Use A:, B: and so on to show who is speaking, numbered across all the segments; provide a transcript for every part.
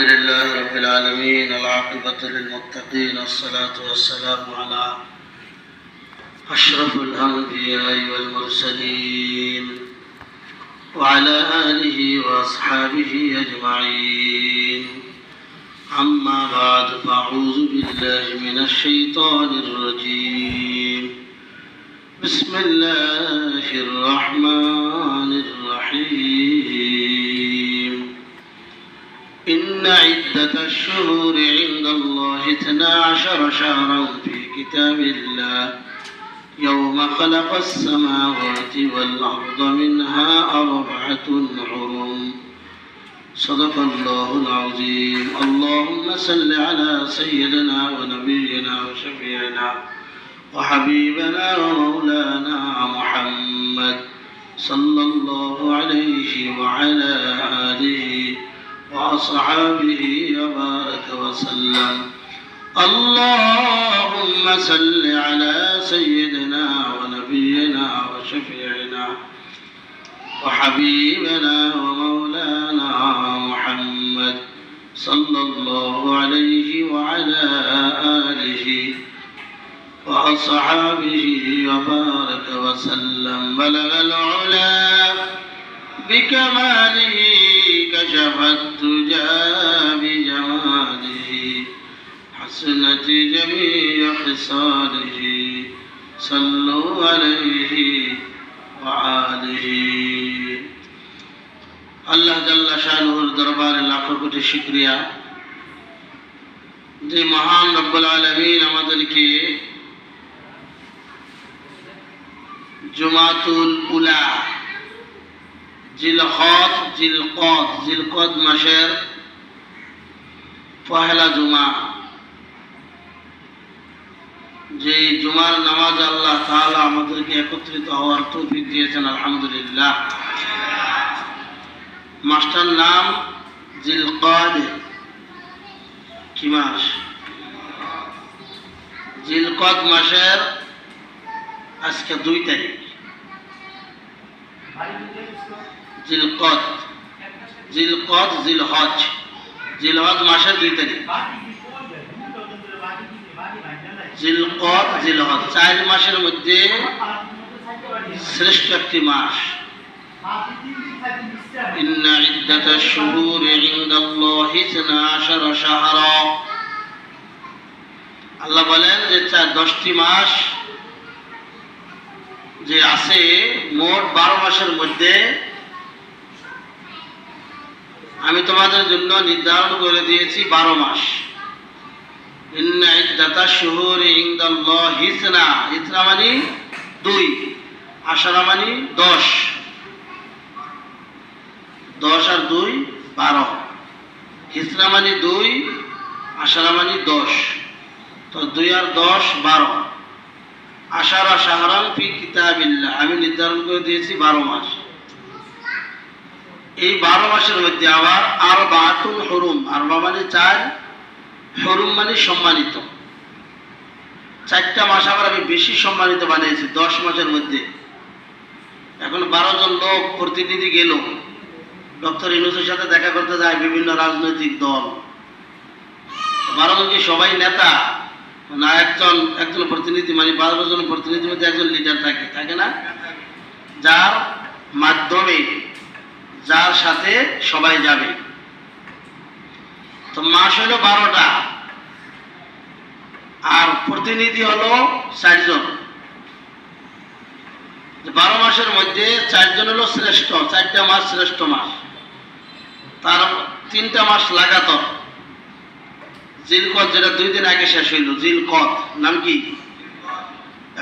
A: الحمد لله رب العالمين العاقبة للمتقين الصلاة والسلام على أشرف الأنبياء والمرسلين وعلى آله وأصحابه أجمعين أما بعد فأعوذ بالله من الشيطان الرجيم بسم الله الرحمن الرحيم إن عدة الشهور عند الله 12 شهرا في كتاب الله يوم خلق السماوات والأرض منها 4 حرم صدق الله العظيم اللهم صل على سيدنا ونبينا وشفيعنا وحبيبنا ومولانا محمد صلى الله عليه وعلى آله وأصحابه وبارك وسلم اللهم صل على سيدنا ونبينا وشفيعنا وحبيبنا ومولانا محمد صلى الله عليه وعلى آله وأصحابه وبارك وسلم بلغ العلا بكماله كشف الدجى بجماله حسنت جميع خصاله صلوا عليه وآله আল্লাহ জাল্লা শানুর দরবারে লাখো কোটি শুকরিয়া যে মহান রব্বুল আলামিন আমাদেরকে জুমাতুল উলা জিলকদ মাসের পহেলা জুমা, যে জুমার নামাজ আল্লাহ তাআলা আমাদেরকে একত্রিত হওয়ার তৌফিক দিয়েছেন আলহামদুলিল্লাহ। মাসটার নাম জিলকদ। কি মাস? জিলকদ মাসের আজকে 2 তারিখ। জিলকদ জিলহজ মাসের 2 তারিখ। জিলকদ জিলহজ 4 মাসের মধ্যে শ্রেষ্ঠ একটি মাস। إن عدة الشهور عند الله 12 شهرا। আল্লাহ বলেন যে 10টি মাস যে আছে, মোট 12 মাসের মধ্যে আমি তোমাদের জন্য নির্ধারণ করে দিয়েছি 12 মাস। ইন্না ইদ্দাতা শুহুরি ইনদাল্লাহি ইসনা মানে 2, আশারা মানে 10 আর 2 12, হিসনা মানে 2, আশারা মানে 10, তো 2 আর 10 12। আশারা শাহরান ফি কিতাবিল্লাহ, আমি নির্ধারণ করে দিয়েছি 12 মাস। এই 12 মাসের মধ্যে আবার 4 হুরুম, 4 মানে 4, হুরুম মানে সম্মানিত। 4টা মাস আবার আমি বেশি সম্মানিত বানিয়েছি 10 মাসের মধ্যে। এখন 12 জন লোক প্রতিনিধি গেল ডক্টর ইউনূসের সাথে দেখা করতে যায় বিভিন্ন রাজনৈতিক দল। 12 জন কি সবাই নেতা না? একজন প্রতিনিধি, মানে 12 জন প্রতিনিধির মধ্যে একজন লিডার থাকে না, যার মাধ্যমে যার সাথে সবাই যাবে। তো মাস হলো 12টা আর প্রতিনিধি হলো 4 জন। 12 মাসের মধ্যে 4 জন হলো শ্রেষ্ঠ, 4টা মাস শ্রেষ্ঠ মাস। তার 3টা মাস লাগাতার। জিলকদ যেটা 2 দিন আগে শেষ হইল, জিলকদ নাম কি?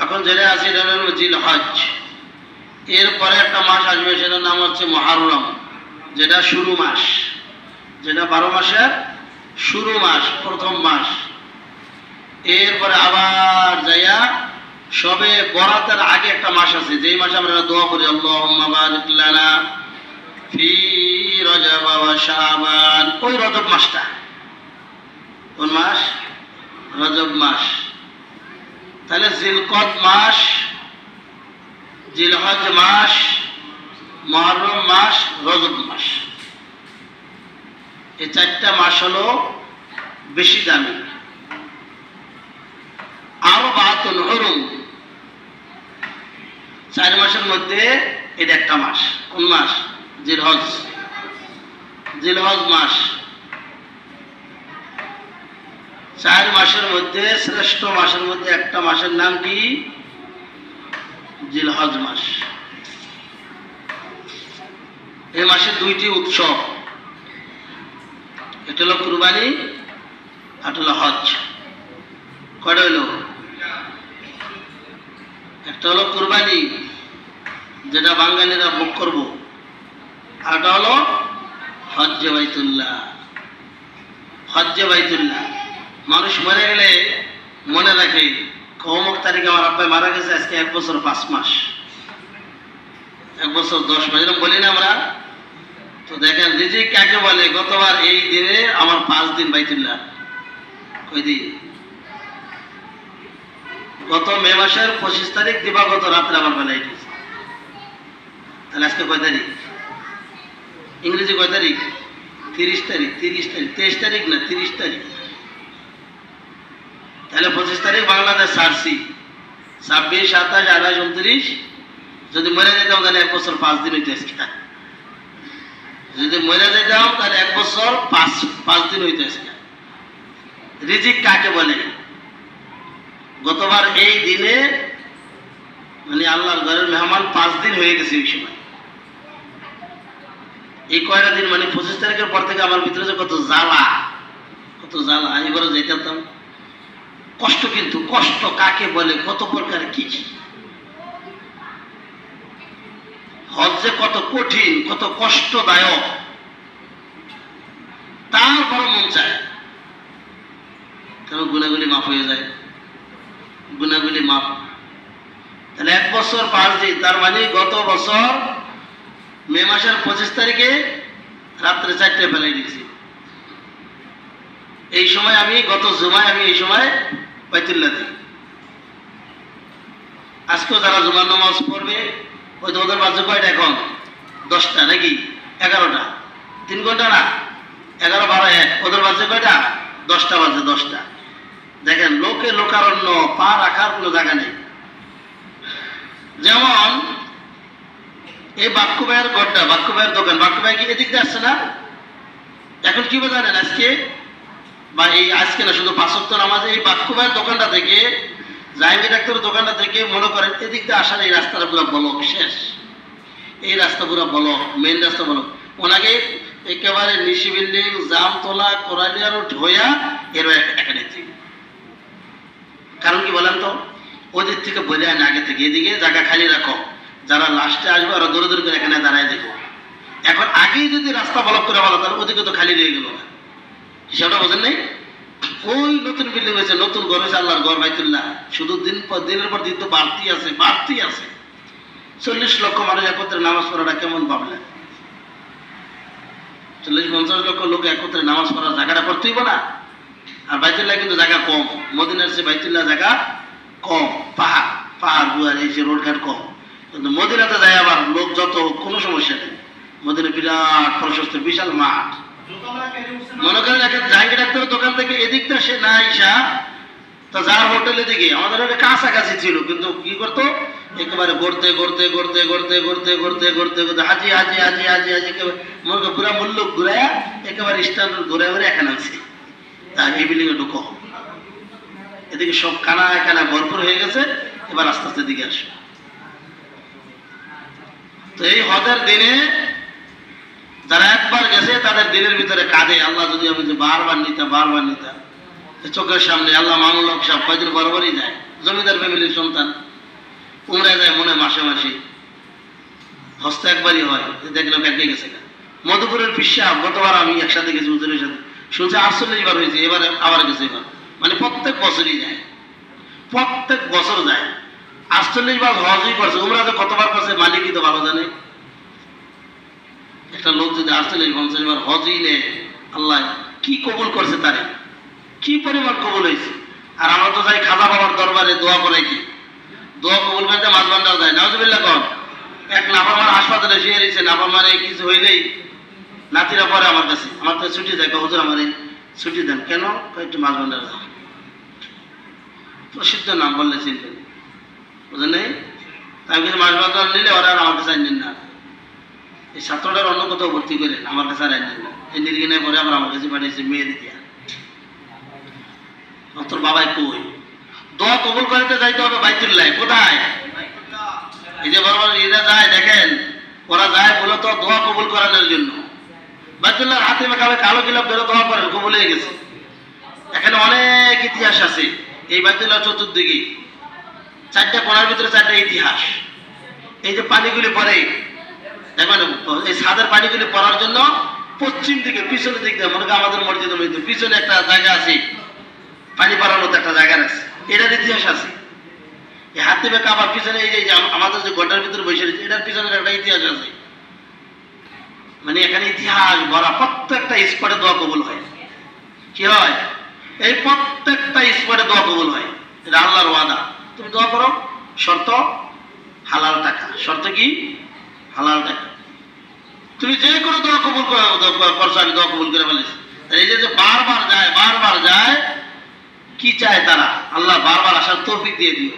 A: এখন যেটা আছে এটা হলো জিলহজ। এরপরে একটা মাস আসবে, সেটার নাম হচ্ছে মুহররম, যেটা শুরু মাস, যেটা 12 মাসের শুরু মাস, প্রথম মাস। এরপরে আবার যাইয়া সবে বরাতের আগে একটা মাস আছে, যেই মাসে আমরা দোয়া করি আল্লাহুম্মা বারিক লানা ফি রজব ওয়া শাবান। ওই রজব মাসটা কোন মাস? রজব মাস। তাহলে জিলকদ মাস, জিলহজ মাস, মুহররম মাস, রজব মাস, এই 4টা মাস হলো বেশি দামি। আরবাতুন হুরুম, 4 মাসের মধ্যে এটা একটা মাস। কোন মাস? জিলহজ। জিলহজ মাস 4 মাসের মধ্যে শ্রেষ্ঠ মাসের মধ্যে একটা মাসের নাম কি? জিলহজ মাস। এই মাসে 2টি উৎসব, এটা হলো কুরবানি আর হলো হজ। কয়টা হইল? একটা হলো কুরবানি, যেটা বাঙালিরা ভোগ করব, আর একটা হলো হজ্জে বাইতুল্লাহ। হজ্জে বাইতুল্লাহ মানুষ মরে গেলে মনে রাখে অমুক তারিখে আমার আব্বাই মারা গেছে, আজকে 1 বছর 5 মাস, 1 বছর 10 মাস, এরকম বলি না আমরা? তো দেখেন রিজিক কাকে বলে? গতবার এই দিনে আমার 5 দিন বাইতুল্লাহ। কই দিন? গত মে মাসের 25 তারিখ দিবাগত রাত্রে আমার বেলায় গেছে। তাহলে আজকে কয় তারিখ? ইংরেজি কয় তারিখ? 30 তারিখ। 23 তারিখ না, 30 তারিখ। তাহলে 25 তারিখ বাংলাদেশ ছাড়ছি, 26, 27, 28, 29। যদি মরে যেতাম তাহলে 1 বছর 5 দিন হইতে আজকে। যদি মরে যেতাম তাহলে 1 বছর 5 দিন হইতে আজকে। রিজিক কাকে বলে? গতবার এই দিনে মানে আল্লাহর ঘরের মেহমান 5 দিন হয়ে গেছে এই সময়। এই কয়টা দিন মানে 25 তারিখের পর থেকে আমার ভিতরে যে কত জ্বালা, কত জ্বালা। এবারে যেতাম কষ্ট, কিন্তু কষ্ট কাকে বলে, কত প্রকার কি। হজ যে কত কঠিন, কত কষ্টদায়ক, তারপর মন চায়। কারণ গুনাহগুলি মাফ হয়ে যায়, গুনাহগুলি মাফ। তাহলে 1 বছর 5 দিন, তার মানে গত বছর মে মাসের 25 তারিখে রাত্রে 4টে ফেলাই দিয়েছি। এই সময় আমি গত জুমায় আমি এই সময় বাইতুল্লাহ দিই। আজকেও যারা জুমার নামাজ পড়বে ওই তো ওদের বাজে কয়টা এখন? 10টা নাকি 11টা? 3 ঘন্টা না, 11, 12, 1। ওদের বাজে কয়টা? 10টা বাজে, 10টা। দেখেন লোকে লোকারণ্য, পা রাখার কোনো জায়গা নেই। যেমন এই বাক্কু ভাইয়ের ঘরটা, বাক্কু ভাইয়ের দোকান, বাক্কু ভাই কি এদিক দিয়ে আসছে না? এখন কি জানেন আজকে, বা এই আজকে না, শুধু 5 ওয়াক্ত নামাজে এই বাক্কু ভাইয়ের দোকানটা থেকে, জাহাঙ্গীর ডাক্তারের দোকানটা থেকে মনে করেন এদিক দিয়ে আসার এই রাস্তাটা পুরো ব্লক শেষ। এই রাস্তা পুরো ব্লক, মেন রাস্তা ব্লক। ওনাকে একেবারে নিশি বিল্ডিং, জামতলা, কোরালিয়া রোড হইয়া এর এখানে। কারণ কি বলেন তো? ওদের থেকে বলে আনে আগে থেকে, এদিকে জায়গা খালি রাখো, যারা লাস্টে আসবে ওরা দূরে দূরে করে এখানে দাঁড়ায় দেখো। এখন আগেই যদি রাস্তা ব্লক করে বলো তাহলে ওদিকে তো খালি রয়ে গেল না। হিসাবটা বোঝেন নাই? ওই নতুন বিল্ডিং হয়েছে, নতুন ঘর হয়েছে, আল্লাহর ঘর বাইতুল্লাহ। শুধু দিনের পর দিন তো বাড়তি আছে, বাড়তি আছে। 40 লক্ষ মানুষ একত্রে নামাজ পড়াটা কেমন ভাবলেন? 40-50 লক্ষ লোক একত্রে নামাজ পড়ার জায়গাটা করতেইব না? আর বাইতুল্লাহ কিন্তু জায়গা কম, মদিনার চেয়ে বাইতুল্লাহ জায়গা কম, পাহাড় গুহার এই যে রোডঘাট কম। কিন্তু মদিনাতে যায় আবার লোক যত, কোনো সমস্যা নেই। মদিনা বিরাট প্রশস্ত, বিশাল মাঠ। মনে করেন একটা জাহাঙ্গীর ডাক্তারের দোকান থেকে এদিকটা সে না আইসা তা যার হোটেলের দিকে আমাদের একটা কাছাকাছি ছিল, কিন্তু কি করতো একেবারে ঘুরতে ঘুরতে ঘুরতে ঘুরতে ঘুরতে ঘুরতে ঘুরতে ঘুরতে হাজি হাজি হাজি হাজি হাজি মনে কর পুরা মূল্য ঘুরাইয়া একেবারে স্ট্যান্ড ঘুরে ঘুরে এখানে আনছে। তা এই বিল্ডিং এ ঢুকো, এদিকে সব কানায় কানায় ভরপুর হয়ে গেছে। এবার আস্তে আস্তে দিকে আসো। তো এই হজের দিনে যারা একবার গেছে তাদের দিনের ভিতরে কাঁদে, আল্লাহ যদি আমি বারবার নিতাম। চোখের সামনে আল্লাহ মামুল হক সাহেব কয়দিন বরাবরই যায়, জমিদার ফ্যামিলির সন্তান, উমরায় যায় মনে মাসে মাসে। হস্তে একবারই হয়, দেখলাম ব্যাগে গেছে। মধুপুরের পিসা গতবার আমি একসাথে গেছি হুজুরের সাথে, শুনছি 48 বার হয়েছে, এবারে আবার গেছে। এবার মানে প্রত্যেক বছরই যায়, প্রত্যেক বছর যায়। 48 বার হজই করছে। উমরা যে কতবার করছে মালিকই তো ভালো জানে। একটা লোক যদি 48-50 বার হজই নেয়, আল্লাহ কি কবুল করছে, তারে কি পরিমাণ কবুল হয়েছে। আর আমরা তো যাই খাজা বাবার দরবারে দোয়া করাই, কি দোয়া কবুল করতে মাছ ভান্ডার যায়। নাউজুবিল্লাহ কন, এক নাফরমান হাসপাতালে শুয়ে রয়েছে, নাফরমানে কিছু হইলেই নাতিরা পরে আমার কাছে, আমার তো ছুটি দেয়, হুজুর আমার ছুটি দেন। কেন? একটু মাছ ভান্ডার যাও। প্রসিদ্ধ নাম বললে চিনবেন, বুঝলেন নেই? আমি কিন্তু মাছ ভান্ডার নিলে ওরা আর আমার কাছে আইনেন না। এই ছাত্রটার অন্য কোথাও ভর্তি করেন, আমার কাছে আর আইনেন না। এই নির্গিনে পরে আবার আমার কাছে পাঠিয়েছে মেয়ে দিয়া। তোর বাবাই কই? দোয়া কবুল করতে যাইতে হবে বাইতুল্লাহ। কোথায়? এই যে বড় বড় এরা যায়, দেখেন ওরা যায় মূলত দোয়া কবুল করানোর জন্য। বাইতুল্লাহর হাতে মেকাবে কালো গিলাপ ধরে দোয়া করেন, কবুল হয়ে গেছে। এখানে অনেক ইতিহাস আছে। এই বাইতুল্লাহ চতুর্দিকে 4টা কোণার ভিতরে 4টা ইতিহাস। এই যে পানিগুলি পড়ে, দেখবেন এই ছাদের পানিগুলি পড়ার জন্য পশ্চিম দিকে পিছনের দিক দিয়ে, মনে করেন আমাদের মসজিদের মধ্যে পিছনে একটা জায়গা আছে, পানি পড়ার মতো একটা জায়গা আছে, এটার ইতিহাস আছে। এই হাতিমে কাবার পিছনে এই যে আমাদের যে গোটার ভিতরে বসে রয়েছে, এটার পিছনে একটা ইতিহাস আছে। মানে এখানে ইতিহাস ভরা। প্রত্যেকটা স্পটে দোয়া কবুল হয়। কি হয়? এই প্রত্যেকটা স্পটে দোয়া কবুল হয়। এটা আল্লাহর ওয়াদা। তুমি দোয়া করো, শর্ত হালাল টাকা। শর্ত কি? হালাল টাকা। তুমি যে কোনো দোয়া কবুল করছো, আমি দোয়া কবুল করে ফেলেছি। এই যে বারবার যায়, বারবার যায়, কি চায় তারা? আল্লাহ বারবার আসার তৌফিক দিয়ে দিও,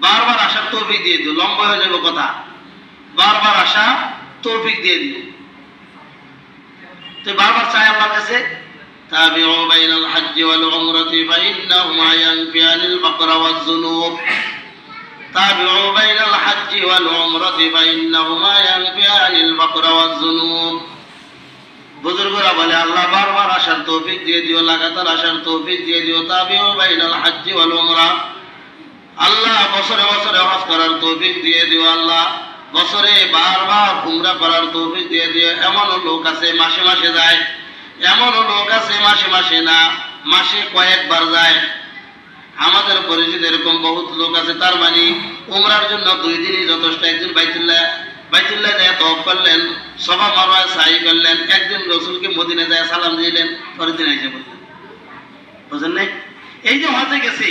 A: বারবার আসার তৌফিক দিয়ে দিও। লম্বা হয়ে যাবে কথা, বারবার আসা তৌফিক দিয়ে দিও। তো বারবার চায় আল্লাহর কাছে, তাবিউ বাইনাল হজ্জি ওয়াল উমরাতি ফাইন্নাহুমা ইয়ানফিয়ানিল বাকরা ওয়াজ যুনুব। তাবিউ বাইনাল হজ্জি ওয়াল উমরাতি ফাইন্নাহুমা ইয়ানফিয়ানিল বাকরা ওয়াজ যুনুব। বুজুর্গরা বলে আল্লাহ বারবার আসার তৌফিক দিয়ে দিও, লাগাতার আসার তৌফিক দিয়ে দিও। তাবিউ বাইনাল হজ্জি ওয়াল উমরা, আল্লাহ বছরে বছরে হজ করার তৌফিক দিয়ে দিও। আল্লাহ বছরে বারবার উমরা করার তৌফিক দিয়ে দিও। এমনও লোক আছে মাসে মাসে যায়, এমনও লোক আছে মাসে মাসে না, মাসে কয়েকবার যায়। আমাদের পরিচিত এরকম বহুত লোক আছে। তার মানে উমরার জন্য 2 দিনই যথেষ্ট। একদিন বাইতুল্লাহ যায় তওয়াফ করলেন, সফা মারওয়া সাই করলেন, একদিন রাসূলকে মদিনা যায় সালাম দিলেন, পরের দিন এসে বললেন। বুঝলেন না? এই যে হজে গেছি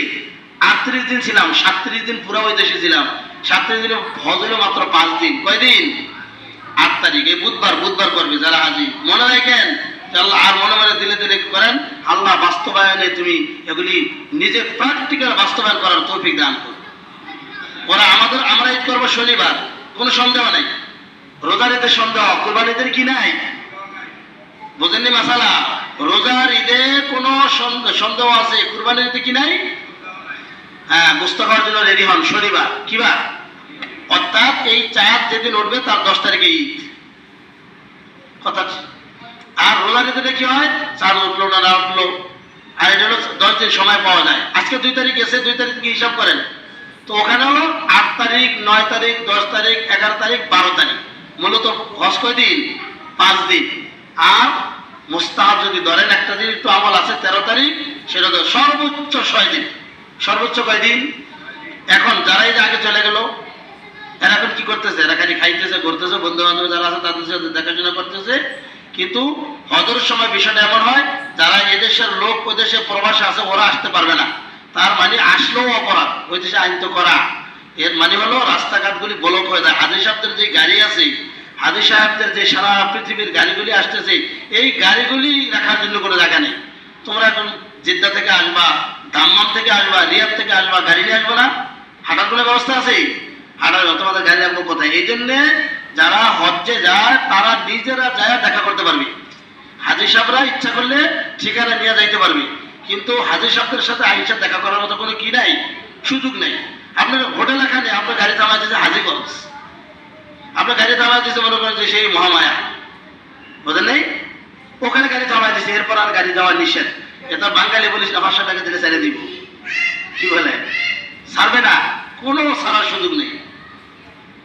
A: 38 দিন ছিলাম, 37 দিন পুরো ওই দেশে ছিলাম। 37 দিনে হজ হলো মাত্র 5 দিন। কয়দিন? 8 তারিখ, এই বুধবার করবে যারা হাজি। মনে রাখেন আল্লাহ, আর মনে মনে দিলে দিলে করেন, আল্লাহ বাস্তবায়নে তুমি এগুলি নিজে প্র্যাকটিক্যাল বাস্তবায়ন করার তৌফিক দান করো। ওরা আমরা ঈদ করবো শনিবার, কোনো সন্দেহ নাই। রোজার ঈদের সন্দেহ, কুরবান ঈদের কি নাই? বোঝেননি মাসালা? রোজার ঈদে কোনো সন্দেহ আছে, কুরবানির ঈদে কি নাই? হ্যাঁ, গোশত খাওয়ার জন্য রেডি হন। শনিবার কিবার? অর্থাৎ এই চাঁদ যেদিন উঠবে তার 10 তারিখে ঈদ কথা। আর রোজার ঈদে কি হয়? চাঁদ উঠলো না উঠলো, আর এটা হলো 10 দিন সময় পাওয়া যায়। আজকে 2 তারিখ এসে 2 তারিখ কি হিসাব করেন? তো ওখানে হলো 8 তারিখ, 9 তারিখ, 10 তারিখ, 11 তারিখ, 12 তারিখ। মূলত হজ কয় দিন? 5 দিন। আর মুস্তাহাব যদি ধরেন একটা দিন একটু আমল আছে 13 তারিখ, সেটা তো সর্বোচ্চ 6 দিন। সর্বোচ্চ কয় দিন? এখন যারাই যে আগে চলে গেল, এরা এখন কি করতেছে? এরা খালি খাইতেছে, ঘুরতেছে, বন্ধু বান্ধব যারা আছে তাদের সাথে দেখাশোনা করতেছে। কিন্তু হজের সময় বিষয়টা এমন হয়, যারা এদেশের লোক ওই দেশে প্রবাসে আছে ওরা আসতে পারবে না। তার মানে আসলেও অপরাধ, ওই দেশে আইন তো করা। এর মানে হলো রাস্তাঘাটগুলি ব্লক হয়ে যায়। হাজী সাহেবদের যে গাড়ি আছে, হাজী সাহেবদের যে সারা পৃথিবীর গাড়িগুলি আসতেছে, এই গাড়িগুলি রাখার জন্য কোনো জায়গা নেই। তোমরা এখন জেদ্দা থেকে আসবা, দাম্মাম থেকে আসবা, রিয়াদ থেকে আসবা, গাড়ি নিয়ে আসবো না? হাঁটার কোনো ব্যবস্থা আছে? হাঁটার তোমাদের গাড়ি রাখবো কোথায়? এই জন্যে যারা হজ্জে যায় তারা নিজেরা যায় দেখা করতে পারবে। হাজী সাহেবরা ইচ্ছা করলে ঠিকানা নিয়ে যাইতে পারবে, কিন্তু হাজী সাহেবদের সাথে আইসা দেখা করার মতো কোনো কি নাই, সুযোগ নেই। আপনার হোটেল এখানে আপনার গাড়ি থামাই দিয়েছে হাজীগঞ্জ, আপনার গাড়ি থামাই দিয়েছে মনে করেন যে সেই মহামায়া, বোঝেন নেই? ওখানে গাড়ি থামাই দিয়েছে, এরপর আর গাড়ি যাওয়া নিষেধ। এটা বাঙালি বলিস 500 টাকা দিলে ছেড়ে দিব, কি বলে? ছাড়বে না, কোনো ছাড়ার সুযোগ নেই।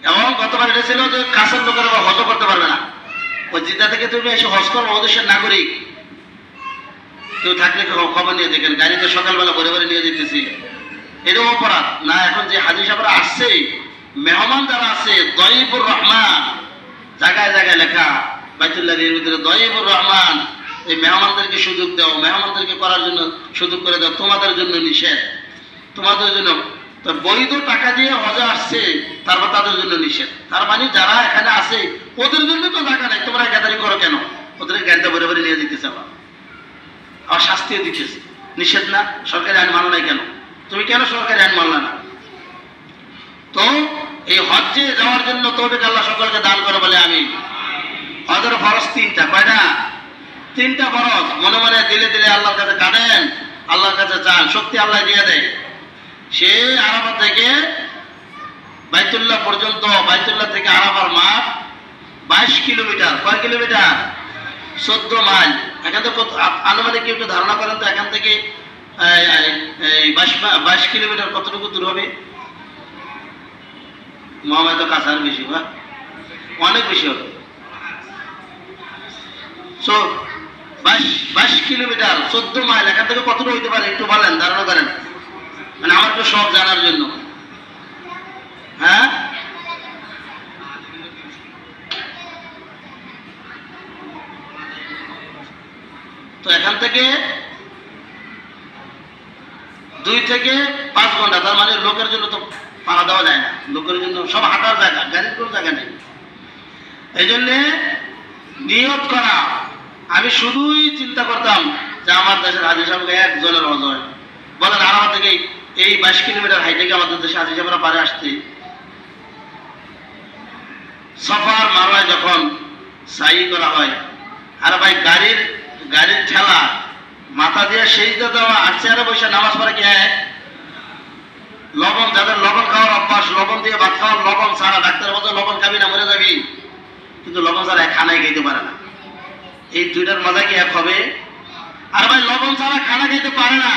A: এবং গতবার এটা ছিল যে কাছের লোকেরা হজ করতে পারবে না। ওই জিদ্দা থেকে তুমি এসে হজ করো, ও দেশের নাগরিক কেউ থাকলে খবর নিয়ে দেখেন, গাড়িতে সকালবেলা ভরে ভরে নিয়ে যেতেছি, এটাও অপরাধ না? এখন যে হাজী সাহেবরা আসছে, মেহমান যারা আছে, দয়ীফুর রহমান, জায়গায় জায়গায় লেখা বাইতুল্লাহর ভিতরে দয়ীফুর রহমান, এই মেহমানদেরকে সুযোগ দাও, মেহমানদেরকে করার জন্য সুযোগ করে দাও, তোমাদের জন্য নিষেধ, তোমাদের জন্য। তো বৈধ টাকা দিয়ে হজে আসছে, তারপর তাদের জন্য নিষেধ। তার মানে যারা এখানে আছে ওদের জন্য তো টাকা নেই, তোমরা গ্যাদারিং করো কেন? ওদের গাড়িতে ভরে ভরে নিয়ে যেতেছে, আবার শাস্তিও দিতেছে। নিষেধ না? সরকারি আইন মানো নাই কেন? তুমি কেন সরকারি আইন মানলে না? তো এই হজ্জে যাওয়ার জন্য তৌফিক আল্লাহ সকলকে দান করে বলে আমি। হজের ফরজ তিনটা। কয়টা? তিনটা ফরজ। মনে মনে দিলে দিলে আল্লাহর কাছে কাঁদেন, আল্লাহর কাছে চান, শক্তি আল্লাহ দিয়ে দেয়। সে আরাফা থেকে বাইতুল্লাহ পর্যন্ত, বাইতুল্লাহ থেকে আরাফার মাঠ 22 কিলোমিটার। কয় কিলোমিটার? 14 মাইল। এখান থেকে আনুমানিক একটু ধারণা করেন তো, এখান থেকে 22 কিলোমিটার কতটুকু দূর হবে? মোহাম্মদ তো কাছার বেশি, বা অনেক বেশি হবে। 22 কিলোমিটার, 14 মাইল। এখান থেকে কতটুকু হইতে পারে একটু বলেন, ধারণা করেন, মানে আমার একটু সব জানার জন্য। হ্যাঁ, তো এখান থেকে 2 থেকে 5 ঘন্টা। তার মানে লোকের জন্য তো পাড়া দেওয়া যায় না, লোকের জন্য সব হাঁটার জায়গা, গাড়ির কোনো জায়গা নেই। এই জন্যে নিয়ত করা। আমি শুধুই চিন্তা করতাম যে আমার দেশের হাজী সাহেবকে একজনের অজয় বলেন, আরাফা থেকে এই 22 কিলোমিটার হাইটে গিয়ে আমাদের দেশে হাজী সাহেবরা পারে আসতে। সফার মারওয়ায় যখন সাই করা হয়, আর ভাই গাড়ির ঠেলা মাথা দিয়ে সেজদা দেওয়া আর চেয়ারে বসে নামাজ পড়ে কি এক? লবণ, যাদের লবণ খাওয়ার অভ্যাস, লবণ দিয়ে ভাত খাওয়ার, লবণ ছাড়া, ডাক্তার বলছে লবণ খাবি না মরে যাবি, কিন্তু লবণ ছাড়া খানায় খাইতে পারে না। এই দুইটার মজা কি এক হবে? আর ভাই লবণ ছাড়া খানা খাইতে পারে না,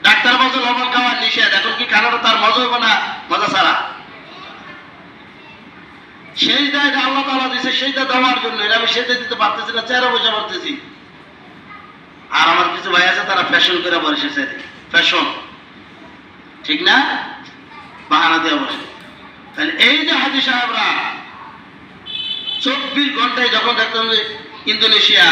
A: ডাক্তার বলছে লবণ খাওয়ার নিষেধ, এখন কি খানাটা তার মজা হবে না মজা ছাড়া? সেই দায় আল্লাহ তাআলা দিয়েছে, সেইটা দেওয়ার জন্য। এটা আমি সেটা দিতে পারতেছি না, চেয়ারে বসে পড়তেছি। আর আমার কিছু ভাই আছে তারা ফ্যাশন করে বসেছে, ফ্যাশন, ঠিক না? বাহানা দিয়ে বসে। তাহলে এই যে হাজী সাহেবরা 24 ঘন্টায় যখন দেখতাম যে ইন্দোনেশিয়া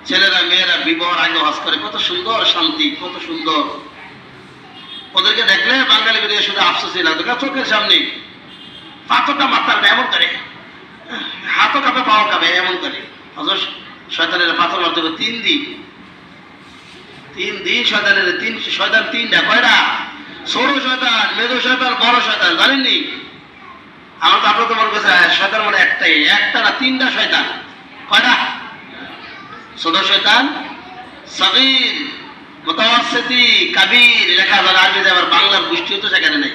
A: ছেলেরা মেয়েরা বিবাহের আগে হজ করে, কত সুন্দর শান্তি, কত সুন্দর। ওদেরকে দেখলে বাঙালি বেরিয়ে শুধু আফসোসই লাগতো, চোখের সামনে পাথরটা মাথার এমন করে, হাতও কাঁপে পাও কাঁপে এমন করে। অথচ শয়তানের পাথর মারতে হবে 3 দিন। 3 দিন শয়তানের, শয়তান 3টা। কয়টা? ছোট শয়তান, মেজো শয়তান, বড় শয়তান। জানেননি? আমার তো আপনার তো মনে করছে শয়তান মানে একটাই, একটা না 3টা শয়তান। কয়টা? ছোট শয়তান, সগীর, মুতাওয়াসসিতি, কাবীর। লেখা যারা আরবিতে, আবার বাংলার গোষ্ঠীও তো সেখানে নেই।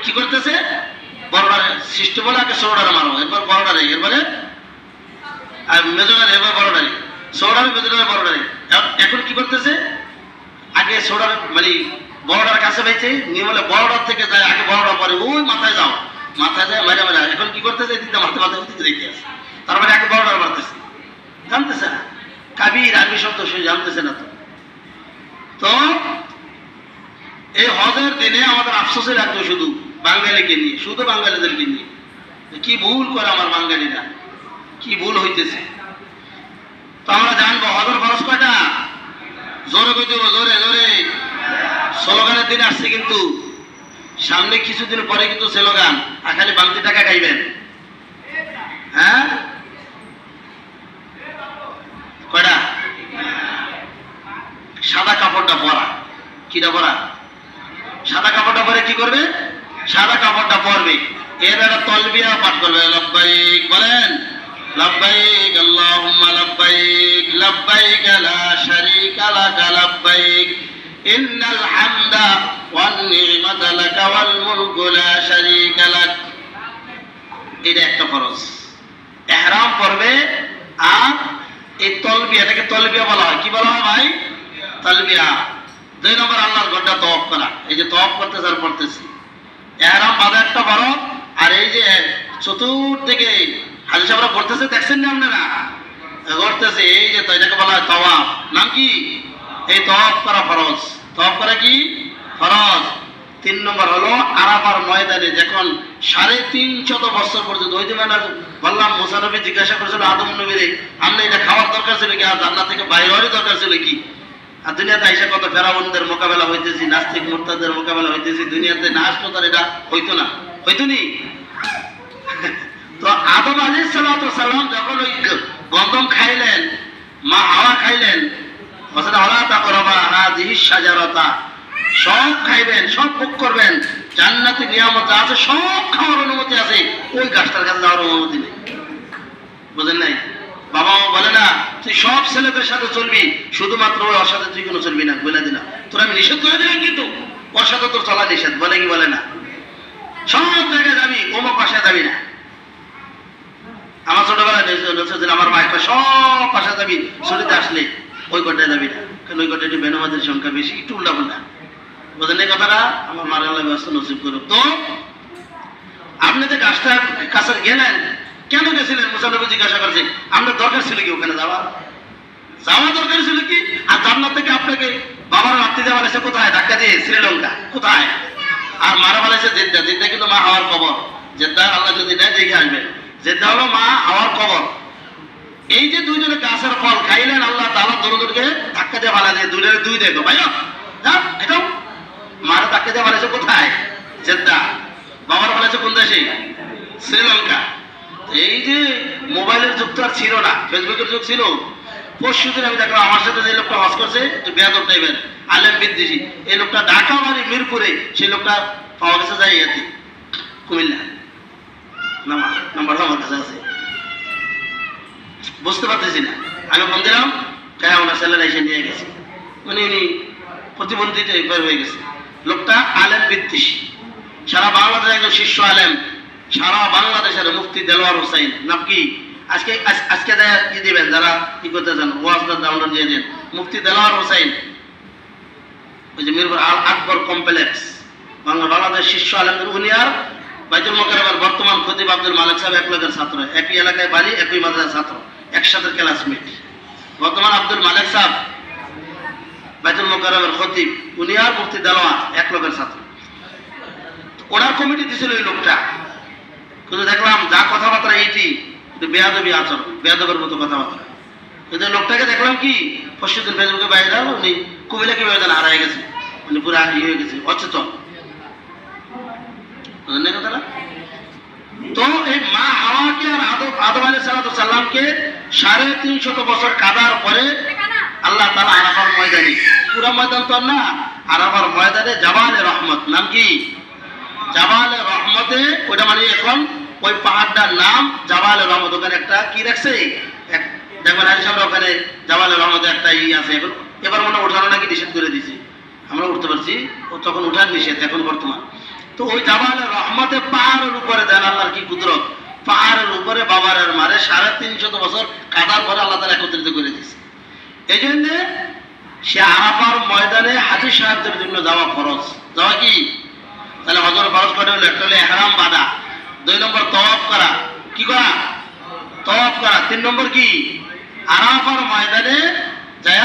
A: কি করতেছে? বড়টারে সৃষ্টি বলে আগে ছোটটারে মারো, এরপর বড়টারে, এরপরে আর মেজোটারে, এরপর বড়টারে, ছোটটারে মেজোটারে বড়টারে। এখন কি করতেছে? আগে ছোটটারে মানে বড়টার কাছে পাইছে নিয়ে, বলে বড়টার থেকে যায় আগে বড়টা, পরে ওই মাথায় যাও, মাথায় যায় মারা মারা। এখন কি করতেছে? এদিকে মাথায় মাথায় দিতে দেখতে আছে, তার মানে আগে বড়টার মারতেছে। জানতেছে না কাবির আরবি শব্দ, সে জানতেছে না। তো এই হজের দিনে আমাদের আফসোসে রাখতো শুধু বাঙালিকে নিয়ে, শুধু বাঙালিদেরকে নিয়ে। কি ভুল করে আমার বাঙালিরা, কি ভুল হইতেছে। তো আমরা জানবো হজের খরচ কয়টা? জোরে কই দেবো, জোরে জোরে। স্লোগানের দিন আসছে, কিন্তু সামনে কিছুদিন পরে কিন্তু স্লোগান, আর খালি বালতি টাকা খাইবেন। হ্যাঁ, কয়টা? সাদা কাপড়টা পরা। কিটা পরা? সাদা কাপড়টা পরে কি করবে? সাদা কাপড়টা পরবে, এর একটা তালবিয়া পাঠ করবে। লব্বাইক বলেন, লব্বাইক আল্লাহুম্মা লব্বাইক, লব্বাইক লা শারীকা লাক লব্বাইক, ইন্নাল হামদা ওয়ান নি'মাতা লাক ওয়াল মুলকু লা শারীকা লাক। এটা একটা ফরজ। ইহরাম পরবে, আর এই তালবিয়া, এটাকে তালবিয়া বলা হয়। কি বলা হয় ভাই? তালবিয়া। 2 নম্বর আল্লাহর ঘরটা তওয়াফ করা। এই যে তওয়াফ করতে যার পড়তেছি, ইহরাম বাঁধা একটা ফরজ। আর এই যে চতুর্দিকে হাজী সাহেবরা করতেছে, দেখছেন না আপনারা? করতেছে, এই যে এটাকে বলা হয় তাওয়াফ। নাম কি? এই তাওয়াফ করা ফরজ। তাওয়াফ করা কি ফরজ। 3 নম্বর হলো আরাফার ময়দানে যখন 350 বছর পর্যন্ত, ওই যে মানে বললাম মুসা নবী জিজ্ঞাসা করেছিল আদম নবীরে, আপনি এটা খাওয়ার দরকার ছিল কি, আর জান্নাত থেকে বাইরে হওয়ারই দরকার ছিল কি? আর দুনিয়াতে আইসা কত ফেরাউনদের মোকাবেলা হইতেছি, নাস্তিক মুরতাদের মোকাবেলা হইতেছি, দুনিয়াতে না আসতো তার এটা হইতো না, হইতো নি? তো আদম আলাইহিস সালাম যখন ওই গন্ধম খাইলেন, মা হাওয়া খাইলেন, বলছেন ওয়ালা তাকরাবা হাযিহিশ শাজারাতা, সব খাইবেন, সব ভোগ করবেন, জান্নাতে নিয়ামত আছে, সব খাওয়ার অনুমতি আছে, ওই গাছটার কাছে যাওয়ার অনুমতি নেই। বুঝেন নাই? বাবা মা বলে না তুই সব ছেলেদের সাথে চলবি, শুধুমাত্র ওর সাথে তুই কোনো চলবি না, বলে দিলাম তোর আমি নিষেধ করে দিলাম, কিন্তু ওর সাথে তোর চলা নিষেধ, বলে কি বলে না? সব জায়গায় যাবি, অমুক বাসায় যাবি না। আমার ছোটবেলায় আমার মা একটা সব বাসায় যাবি, ছুটিতে আসলে ওই কোটায় যাবি না, কারণ ওই কোটায় বেনামাজের সংখ্যা বেশি, একটু উল্টা পাল্টা। বুঝলেন এই কথাটা? আমার মার আল্লাহ ব্যবস্থা নসিব করুক। তো আপনি যে গাছটা কাছে গেলেন, কেন গেছিলেন? মুসানবী জিজ্ঞাসা করছে, আপনার দরকার ছিল কি ওখানে যাওয়া? যাওয়া দরকার ছিল কি? আর জান্নাত থেকে আপনাকে বাবার রাত্রি দেওয়া বলেছে কোথায়? ধাক্কা দিয়ে শ্রীলঙ্কা কোথায়? আর মারা বলেছে জেদ্দা। জেদ্দা কিন্তু মা হাওয়ার কবর। জেদ্দা আল্লাহ যদি দেয় দেখে আসবেন। জেদ্দা হলো মা হাওয়ার কবর। এই যে দুইজনে গাছের ফল খাইলেন, আল্লাহ তাআলা দরুদকে ধাক্কা দিয়ে বালা দিয়ে দুই দেখো ভাই যা এটাও মারা ধাক্কা দিয়ে বলেছে কোথায়? জেদ্দা। বাবার বলেছে কোন দেশে? শ্রীলঙ্কা। এই যে মোবাইলের যুগ তো আর ছিল না, ফেসবুকের যুগ ছিল। পরশু দিন আমি দেখলাম আমার সাথে যে লোকটা হজ করছে, বেয়াদব টাইপের আলেম বিদ্বেষী, এই লোকটা ঢাকা বাড়ি মিরপুরে, সেই লোকটা পাওয়া গেছে যায় ইয়াতে কুমিল্লা নাম্বার আমার কাছে আছে, বুঝতে পারতেছি না। আমি ফোন দিলাম, তাই ওনার ছেলেরা এসে নিয়ে গেছে, মানে উনি প্রতিবন্ধী টাইপের হয়ে গেছে। লোকটা আলেম বিদ্বেষী, সারা বাংলাদেশের একজন শীর্ষ আলেম, সারা বাংলাদেশের মুফতি দেলোয়ার হোসাইন নাম কি? আজকে কি দিবেন যারা কি করতে চান, ওয়াজটা ডাউনলোড দিয়ে দেন। মুফতি দেলোয়ার হোসাইন, ওই যে মিরপুর আল আকবর কমপ্লেক্স, বাংলাদেশ শীর্ষ আলেমদের, উনি আর বাইতুল মোকাররমের বর্তমান খতিব আব্দুল মালিক সাহেব এক লোকের ছাত্র, একই এলাকায় বাড়ি, একই মাদ্রাসার ছাত্র, একসাথে ক্লাসমেট। বর্তমান আব্দুল মালিক সাহেব বাইতুল মোকাররমের খতিব, উনি আর মুফতি দেলোয়ার এক লোকের ছাত্র। ওনার কমিটি দিয়েছিল এই লোকটা, কিন্তু দেখলাম যা কথাবার্তা এইটি বেয়াদবি আচরণ, বেয়াদবের মতো কথাবার্তা। কিন্তু লোকটাকে দেখলাম কি পরশুদিন ফেসবুকে বাইরে, উনি কুমিল্লা কিভাবে যেন হারাই গেছে, উনি পুরো হয়ে গেছে, অচেতন। কথাটা তো এই মা হাওয়াকে আর আদম আলাইহিস সালামকে 350 বছর কাদার পরে আল্লাহ তাআলা আরাফার ময়দানে, পুরো ময়দান তো না, আরাফার ময়দানে জাবালে রহমত, নাম কি? জাবালে রহমতে, ওটা মানে এখন ওই পাহাড়টার নাম জাবালে রহমত। ওখানে একটা কি রাখছে, দেখবেন আজ আমরা ওখানে জাবালে রহমতে একটা আছে। এবার মনে ওঠানো নাকি নিষেধ করে দিয়েছে, আমরা উঠতে পারছি, ও তখন ওঠার নিষেধ এখন বর্তমান। তো ওই জাবালে রহমতে পাহাড়ের উপরে দেন আল্লাহর কি কুদরত, পাহাড়ের উপরে বাবারের মারে 350 বছর কাদার পরে আল্লাহ তাআলা একত্রিত করে দিয়েছে। এই জন্য সে আরাফার ময়দানে হাজী সাহেবদের জন্য যাওয়া ফরজ। যাওয়া কি? তাহলে হজর ফরজ করে হলো, একটা হলো ইহরাম বাঁধা, 2 নম্বর তওয়াফ করা, কি করা? তওয়াফ করা। 3 নম্বর কি? আরাফার ময়দানে যায়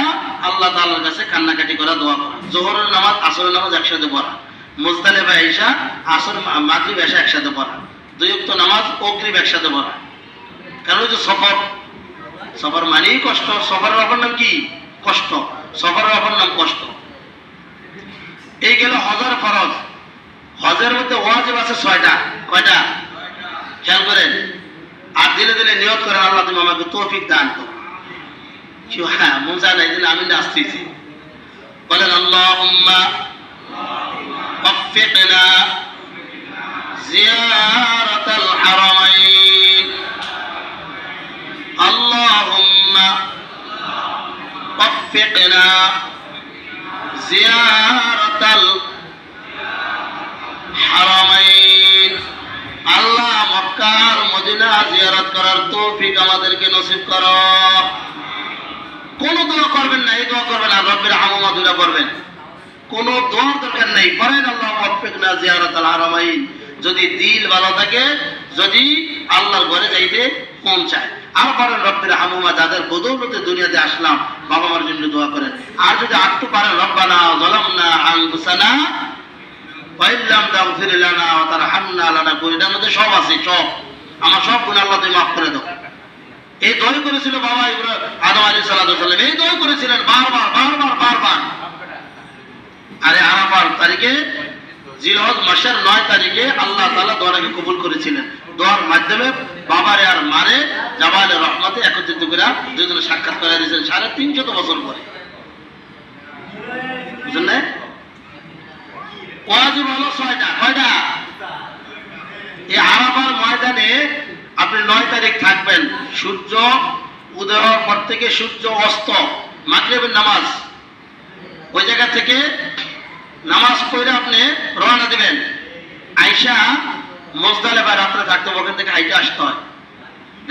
A: আল্লাহ তাআলার কাছে কান্নাকাটি করা, দোয়া করা। যোহরের নামাজ আসরের নামাজ একসাথে পড়া, মুজদালিফা ঈশা আসর মাগরিব ঈশা একসাথে পড়া, 2 ওয়াক্ত নামাজ মাগরিব একসাথে পড়া। কারণ ওই যে সফর মানেই কষ্ট। সফরের অপর নাম কি? কষ্ট। সফরের অপর নাম কষ্ট। এই গেল হজের ফরজ। হজের মধ্যে ওয়াজিব আছে 6টা। কয়টা? খেয়াল করেন। আর দিলে দিলে নিয়ত করেন, আল্লাহ তুমি আমাকে তৌফিক দান করো। হ্যাঁ, মন চায় না, এই জন্য আমি আসতেছি। বলেন আল্লাহুম্মা ওয়াফফিকনা জিয়ারাতাল হারামাইন, আল্লাহুম্মা ওয়াফফিকনা জিয়ারাতাল হারামাইন। আল্লাহ মক্কা আর মদিনা জিয়ারত করার তৌফিক আমাদেরকে নসিব করো। কোন দোয়া করবেন না, এই দোয়া করবেন আর রব্বির হামুমা দুইটা করবেন, কোন দোয়ার দরকার নেই। পড়েন আল্লাহ ওয়াফফিকনা জিয়ারাতাল হারামাইন। যদি দিল ভালো থাকে, যদি আল্লাহর ঘরে যাইতে মন চায়। আর পড়েন রব্বির হামুমা, যাদের বদৌলতে দুনিয়াতে আসলাম, বাবা মার জন্য দোয়া করেন। আর যদি আটটু পারেন রব্বানা যালামনা আনফুসানা ওয়া ইল্লাম তাগফির লানা ওয়া তারহামনা লানাকুনা, এটার মধ্যে সব আছে, সব আমার সব গুনাহ আল্লাহ তুমি মাফ করে দাও। এই দোয়া করেছিল বাবা আদম আলাইহিস সালাম, এই দোয়া করেছিলেন বারবার। আরে আরাফার তারিখে জিলহজ মাসের 9 তারিখে আল্লাহ তাআলা দোয়াটাকে কবুল করেছিলেন। দোয়ার মাধ্যমে বাবারে আর মারে জাবালে রহমতে একত্রিত করে দুজনে সাক্ষাৎ করে দিয়েছেন 350 বছর পরে। বুঝলেন না? ওয়াজিব হলো 6টা। কয়টা? এই আরাফার ময়দানে আপনি 9 তারিখ থাকবেন। সূর্য উদয় হওয়ার পর থেকে সূর্য অস্ত, মাগরিবের নামাজ, ওই জায়গা থেকে নামাজ পড়ে আপনি রওনা দিবেন। আইসা মুজদালিফা রাত্রে থাকতে হবে, ওখান থেকে হাইটে আসতে হয়।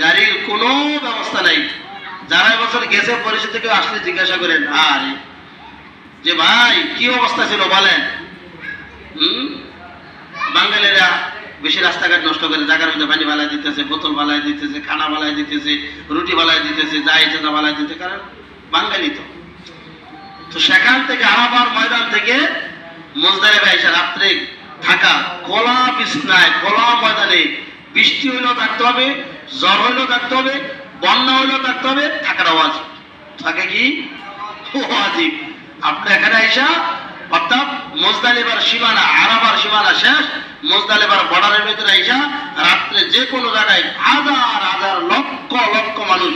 A: গাড়ির কোনো ব্যবস্থা নেই। যারা এবছর গেছে পরিচিত কেউ আসলে জিজ্ঞাসা করেন, আরে যে ভাই কি অবস্থা ছিল বলেন। বাঙালিরা বেশি রাস্তাঘাট নষ্ট করে, জায়গার মধ্যে পানি বালাই দিতেছে, বোতল বালাই দিতেছে, খানা বালাই দিতেছে, রুটি বালাই দিতেছে, যা ইচ্ছে তা বালাই দিতে, কারণ বাঙালি তো সেখান থেকে আরাফার ময়দান থেকে মুজদালিফা এসে রাত্রে থাকা, খোলা বিছনায়, খোলা ময়দানে, বৃষ্টি হইলেও থাকতে হবে, জ্বর হইলেও থাকতে হবে, বন্যা হইলেও থাকতে হবে, থাকাটা ওয়াজিব। থাকে কি ওয়াজিব। আপনি এখানে আইসা অর্থাৎ মুজদালিফার সীমানা, আরাফার সীমানা শেষ, মুজদালিফার বর্ডারের ভিতরে আইসা রাত্রে যে কোনো জায়গায় হাজার হাজার লক্ষ লক্ষ মানুষ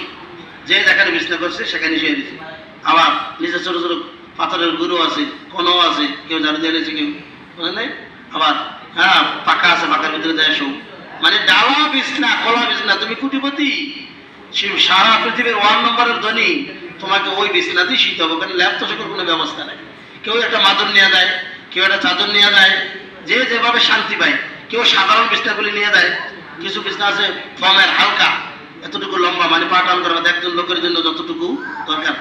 A: যে যেখানে বিছনা করছে সেখানে শুয়ে দিচ্ছে। আবার নিচে ছোট ছোট পাথরের গুঁড়ো আছে, কোনো আছে, কেউ ঝাড়ু দিয়ে দিয়েছে, কেউ বুঝলেন নাই। আবার হ্যাঁ পাকা আছে, পাকার ভিতরে যায় শো, মানে ডালা বিছনা, খোলা বিছনা। তুমি কোটিপতি, সারা পৃথিবীর 1 নম্বরের ধনী, তোমাকে ওই বিছনাতেই শীত হবে। ওখানে ল্যাব তো সকল কোনো ব্যবস্থা নেই। কেউ একটা মাদুর নিয়ে যায়, কেউ একটা চাদর নিয়ে যায়, যে যেভাবে শান্তি পায়। কেউ সাধারণ বিছনাগুলি নিয়ে যায়, কিছু বিছনা আছে ফর্মের, হালকা, এতটুকু লম্বা, মানে পা টান করা, একজন লোকের জন্য যতটুকু দরকার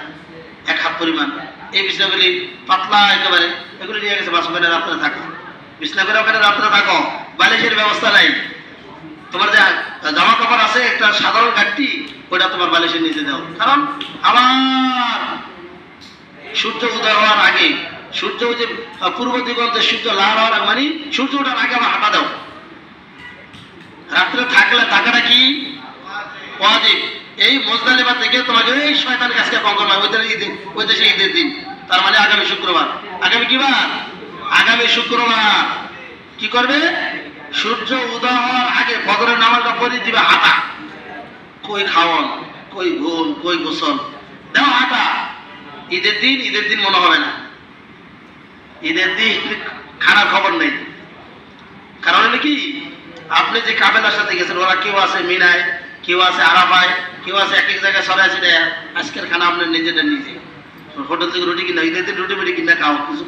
A: 1 হাত পরিমাণ। এই বিছনাগুলি পাতলা একেবারে, এগুলি নিয়ে গেছে বাস, ওখানে রাত্রে থাকো, বিছনা করে ওখানে রাত্রে থাকো। বালিশের ব্যবস্থা নাই। তোমার যে জামা কাপড় আছে একটা সাধারণ গাঠটি, ওটা তোমার বালিশের নিচে দাও। কারণ আবার সূর্য উদয় হওয়ার আগে, সূর্য যে পূর্ব দিগন্তে সূর্য লাল হওয়ার আগে, মানে সূর্য ওঠার আগে আবার হাঁটা দাও। রাত্রে থাকলে থাকাটা কি ওয়াজিব। এই মুজদালিফা থেকে তোমাকে এই শয়তান গাছকে কঙ্কর মারবে, ওই দেশে ঈদের দিন, তার মানে আগামী শুক্রবার। আগামী কি বার? আগামী শুক্রবার কি করবে? সূর্য উদয় হওয়ার আগে ফজরের নামাজটা পড়ে দিবে হাঁটা। কই খাওয়ান, কই ঘুম, কই গোসল, দাও হাঁটা। ঈদের দিন, ঈদের দিন মনে হবে না। ঈদের দিন খারাপ খবর নেই। কারণ হলো কি, আপনি যে কাবেলার সাথে গেছেন, ওরা কেউ আছে মিনায়, কেউ আছে আরাফায়, কেউ আছে এক এক জায়গায় সরাই ছিটায়। আজকের খানা আপনার নিজেটা নিজে হোটেল থেকে রুটি কিনা, ঈদের দিন রুটি মুটি কিনা খাও, কিছু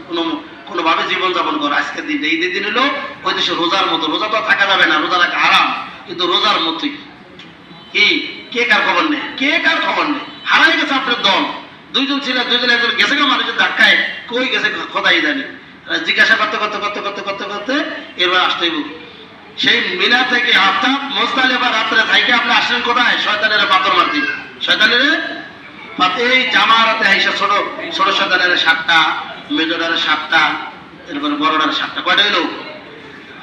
A: কোনোভাবে জীবনযাপন করো। আজকের দিনটা ঈদের দিন হলো ওই দেশে রোজার মতো। রোজা তো থাকা যাবে না, রোজা রাখা আরাম, কিন্তু রোজার মতোই। কি কে কার খবর নেই, কে কার খবর নেই। হারাই গেছে আপনার দল, দুইজন ছিল, দুইজন একজন গেছে গা মানুষের ধাক্কায়, কই গেছে খোদাই জানি। জিজ্ঞাসা করতে করতে করতে করতে করতে করতে এবার আসতেইব সেই মিনা থেকে, অর্থাৎ মুজদালিফা রাত্রে থাইকে আপনি আসলেন কোথায়? শয়তানের পাথর মারতে। শয়তানের এই জামারাতে আইসা ছোট ছোট শয়তানের 7টা, মেজোটার 7টা, এরপরে বড়টার 7টা, কয়টা হইল?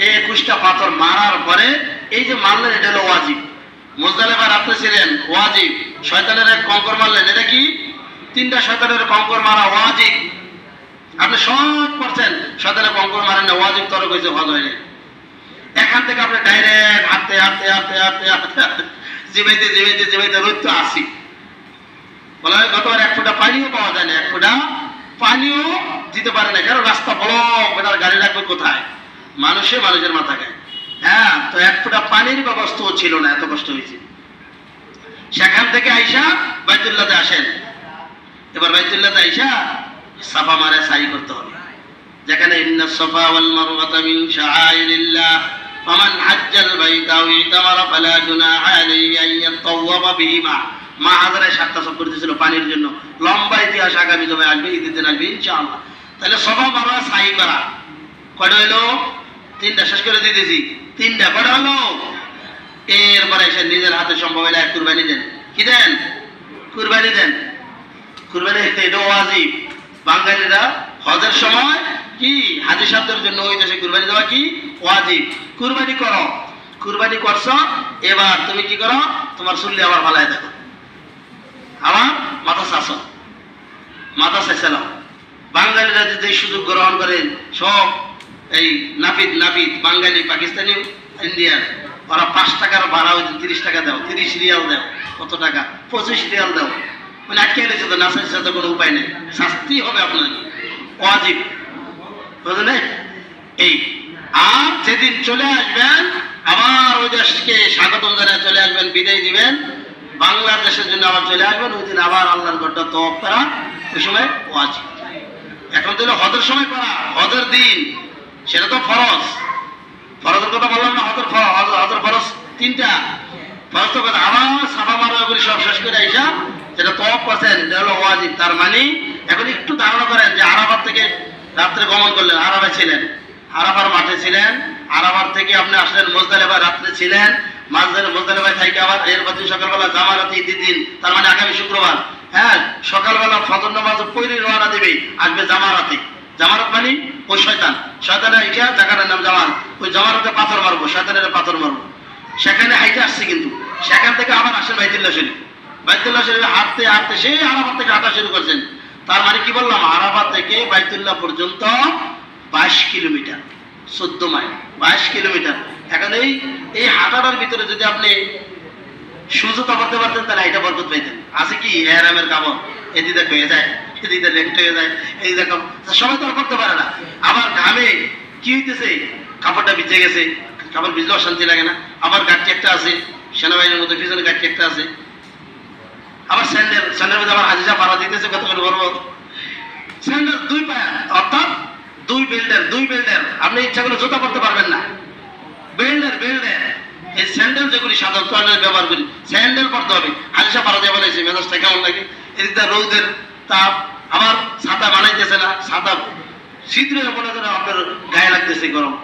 A: 21টা পাথর মারার পরে এই যে মারলেন, এটা হলো ওয়াজিব। মুজদালিফা রাত্রে ছিলেন, ওয়াজিব। শয়তানের এক কঙ্কর মারলেন, এটা কি? 3টা শয়তানের কঙ্কর মারা ওয়াজিব। আপনি সব করছেন, শয়তানের কঙ্কর মারেন না, ওয়াজিব তরক হয়েছে, হজ হয়নি। এখান থেকে আপনি ডাইরেক্ট হাঁটতে হাঁটতে হাঁটতে হাঁটতে হাঁটতে জিবাইতে জিবাইতে জিবাইতে রোদ তো আসি। বলা হয় গতবার 1 ফোঁটা পানিও পাওয়া যায় না, 1 ফোঁটা পানিও দিতে পারে না। কারণ রাস্তা বড়, বেটার গাড়ি রাখবে কোথায়? মানুষের মাথা গায়ে। হ্যাঁ, তো 1 ফোঁটা পানির ব্যবস্থাও ছিল না, এত কষ্ট হয়েছে। সেখান থেকে আইসা বাইতুল্লাহতে আসেন। এবার বাইতুল্লাহতে আইসা সাফা মারে সাই করতে হবে, যেখানে ইন্নাস সাফা ওয়াল মারওয়াতা মিন শাআইরিল্লাহ ফামান হাজ্জাল বাইতা আও ইতামারা ফালা জুনাহা আলাইহি আন ইয়াতাওয়াফা বিহিমা। মা হাজারে 7টা সব করতেছিল পানির জন্য। লম্বা ইতিহাস আগামী সময় আসবে, ঈদের দিন আসবে ইনশাআল্লাহ। তাহলে সাফা মারা সাই করা কয়টা হইলো? 3টা শেষ করে দিতেছি। 3টা কয়টা হলো? এরপরে এসে নিজের হাতে সম্ভব হলে কুরবানি দেন। কি দেন? কুরবানি দেন। কুরবানি এটা ওয়াজিব। বাঙালিরা হজের সময় কি হাজি সাহেবদের জন্য ওই দেশে কুরবানি দেওয়া কি ওয়াজিব। কুরবানি করো, কুরবানি করছো, এবার তুমি কি করো? তোমার চুল্লি আবার ফালাই দেখো, আবার মাথা চাষো, মাথা চেঁচালাও। বাঙালিরা যে সুযোগ গ্রহণ করেন, সব এই নাপিত নাপিত বাঙালি, পাকিস্তানি, ইন্ডিয়ান, ওরা 5 টাকার ভাড়া হইতে 30 টাকা দাও, 30 রিয়াল দাও, কত টাকা, 25 রিয়াল দাও, মানে আটকে গেছে তো, না চাইছে তো কোনো উপায় নেই, শাস্তি হবে আপনার, ওয়াজিব, বুঝলেন? এই আর যেদিন চলে আসবেন আবার ওই দেশকে স্বাগতম জানিয়ে চলে আসবেন, বিদায় দিবেন, বাংলাদেশের জন্য আবার চলে আসবেন, ওই দিন আবার আল্লাহর ঘরটা তওয়াফ করা ওই সময় ওয়াজিব। এখন তো হজের সময় করা, হজের দিন সেটা তো ফরজ, ফরজের কথা বললাম না, হজের ফরজ 3টা ফরজ তো কথা, আবার সাফা মারোয়া করে সব শেষ করে আইসা যেটা তওয়াফ করছেন এটা হলো ওয়াজিব। তার মানে এখন একটু ধারণা করেন যে আরাফাত থেকে রাত্রে গমন করলেন, আরাফায় ছিলেন, আরাফার মাঠে ছিলেন, আরাফার থেকে আপনি আসলেন মুজদালিফা, রাত্রে ছিলেন, মুজদালিফায় থেকে আবার এরপর সকালবেলা জামারাতে ঈদের দিন, তার মানে আগামী শুক্রবার, হ্যাঁ সকালবেলা ফজর নামাজ পড়ে রওনা দেবে, আসবে জামারাতে, জামারাত মানে ওই শয়তানের এটা জায়গাটার নাম জামাত, ওই জামারাতে পাথর মারবো, শয়তানের পাথর মারবো, সেখানে হাইটে আসছে, কিন্তু সেখান থেকে আবার আসেন বাইতুল্লাহ শরীফ, বাইতুল্লাহ শরীফে হাঁটতে হাঁটতে সেই আরাফাত থেকে হাঁটা শুরু করছেন। তার মানে কি বললাম, আরাফাত থেকে বাইতুল্লাহ পর্যন্ত 22 কিলোমিটার, 14 মাইল, 22 কিলোমিটার। এখন এই হাঁটাটার ভিতরে যদি আপনি সুযোগতা করতে পারতেন তাহলে এটা বরকত পাইতেন। আছে কি এহরামের কাপড় এদিকে হয়ে যায়, এদিকে লেফট হয়ে যায়, এই দেখো সবাই তো আর করতে পারে না। আবার ঘামে কি হইতেছে, কাপড়টা ভিজে গেছে, কাপড় ভিজলেও শান্তি লাগে না, আবার গাঠি একটা আছে, সেনাবাহিনীর মতো পিছনে গাঠি একটা আছে, আবার স্যান্ডেল মধ্যে আবার হাজিরা পাড়া দিতেছে, কত করে বলবো, স্যান্ডেল 2 পায়া, অর্থাৎ 2 বেল্টের, আপনি ইচ্ছা করে জুতা পরতে পারবেন না, বেল্টের এই স্যান্ডেল যেগুলি সাধারণ টয়লেট ব্যবহার করি, স্যান্ডেল পরতে হবে। হাজিসা পাড়া দিয়ে বলেছে মেজাজটা কেমন লাগে, এদিকটা রোদের তাপ, আবার ছাতা বানাইতেছে না, ছাতা শীতের মনে করে আপনার গায়ে লাগতেছে গরম,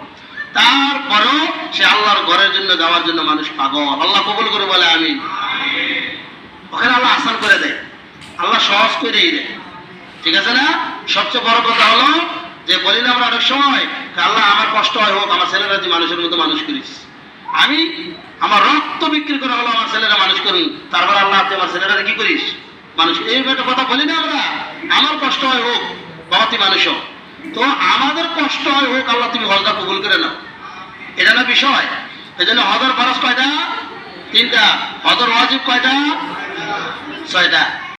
A: তারপরেও সে আল্লাহর ঘরের জন্য যাওয়ার জন্য মানুষ পাগল। আল্লাহ কবুল করে বলে আমিন। ওখানে আল্লাহ আসান করে দেয়, আল্লাহ সহজ করেই দেয়, ঠিক আছে না? সবচেয়ে বড় কথা হলো যে বলি না আমরা অনেক সময়, আল্লাহ আমার কষ্ট হয় হোক, আমার ছেলেরা যে মানুষের মতো মানুষ করিস, আমি আমার রক্ত বিক্রি করে হলো আমার ছেলেরা মানুষ করুন, তারপর আল্লাহ তুই আমার ছেলেরা কি করিস মানুষ, এই কথা বলি না আমরা, আমার কষ্ট হয় হোক বাবা তুই মানুষ হোক, তো আমাদের কষ্ট হয় হোক, আল্লাহ তুমি হজটা কবুল করে নাও, এটা না বিষয়। এই জন্য হজের ফরজ কয়টা? 3টা, হজের ওয়াজিব কয়টা? 6টা।